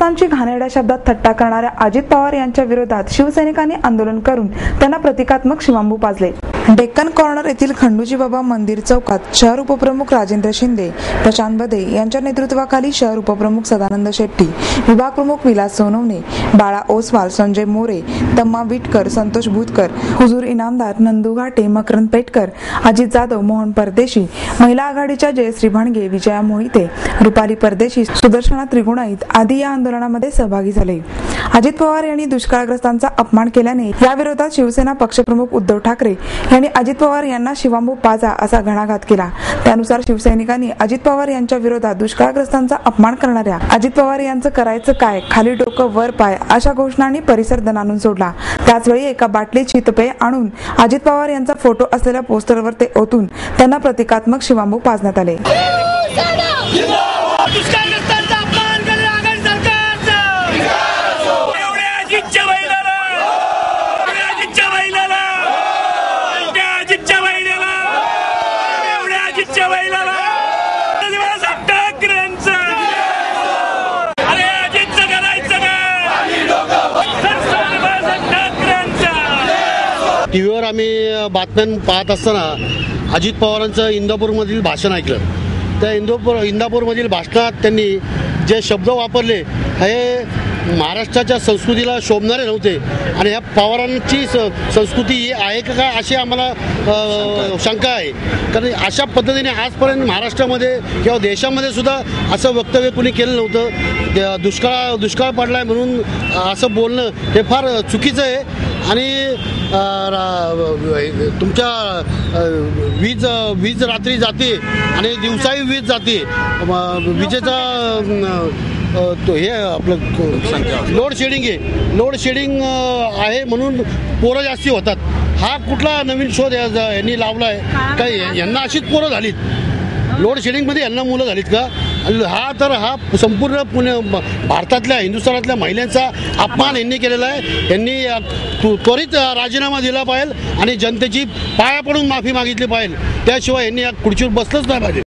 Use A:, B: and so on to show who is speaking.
A: दुष्काळग्रस्तांची घाणेरड्या शब्दात थट्टा करणाऱ्या अजित पवार यांच्या विरोधात शिवसैनिकांनी आंदोलन करून त्यांना प्रतिकात्मक शिवांबू पाजले। डेक्कन कॉर्नर येथील खंडूजी बाबा मंदिर चौकात शहर उपप्रमुख राजेंद्र शिंदे, प्रशांत बदे यांच्या नेतृत्वाखाली शहर उपप्रमुख सदानंद शेट्टी, विभाग प्रमुख विलास सोनवणे, बाळा ओसवाल, संजय मोरे, तम्मा विटकर, संतोष भूतकर, हुजूर इनामदार, नंदू घाटे, मकरंद पेटकर, अजित जाधव, मोहन परदेशी, महिला आघाडीच्या जयश्री भाणगे, विजया मोहिते, रुपाली परदेशी, सुदर्शना त्रिगुणाईत आदी या आंदोलनामध्ये सहभागी झाले। अजित पवार यांनी दुष्काळग्रस्तांचा अपमान केल्याने या विरोधात शिवसेना पक्षप्रमुख उद्धव ठाकरे यांनी अजित पवार यांना शिवांबू पाजा असा घणाघात केला। त्यानुसार शिवसैनिकांनी अजित पवार यांच्या विरोधात दुष्काळग्रस्तांचा अपमान करणाऱ्या अजित पवार यांचं करायचं काय, खाली डोकं वर पाय अशा घोषणांनी परिसर दणाणून सोडला। त्याचवेळी एका बाटलीत शीतपेय आणून अजित पवार यांचा फोटो असलेल्या पोस्टरवर ते ओतून त्यांना प्रतिकात्मक शिवांबू पाजण्यात आले।
B: टीव्हीवर आम्ही बातम्या पाहत असताना अजित पवारांचं इंदापूरमधील भाषण ऐकलं। त्या इंदापूरमधील भाषणात त्यांनी जे शब्द वापरले हे महाराष्ट्राच्या संस्कृतीला शोभणारे नव्हते आणि ह्या पवारांची संस्कृती ही आहे का अशी आम्हाला शंका आहे। कारण अशा पद्धतीने आजपर्यंत महाराष्ट्रामध्ये किंवा देशामध्ये सुद्धा असं वक्तव्य कुणी केलं नव्हतं। दुष्काळ पडलाय म्हणून असं बोलणं हे फार चुकीचं आहे आणि तुमच्या वीज रात्री जाते आणि दिवसाही वीज जाते, विजेचा हे आपलं लोड शेडिंग आहे म्हणून पोरं जास्ती होतात। हा कुठला नवीन शोध यांनी लावला आहे काय? यांना अशीच पोरं झालीत, लोड शेडिंगमध्ये यांना मुलं झालीत का? हा संपूर्ण भारतातल्या हिंदुस्थानातल्या महिलांचा अपमान यांनी केलेला आहे। यांनी त्वरित राजीनामा दिला पाहिजे आणि जनतेची पाया पडून माफी मागितली पाहिजे, त्याशिवाय यांनी या खुर्चीवर बसलंच नाही पाहिजे।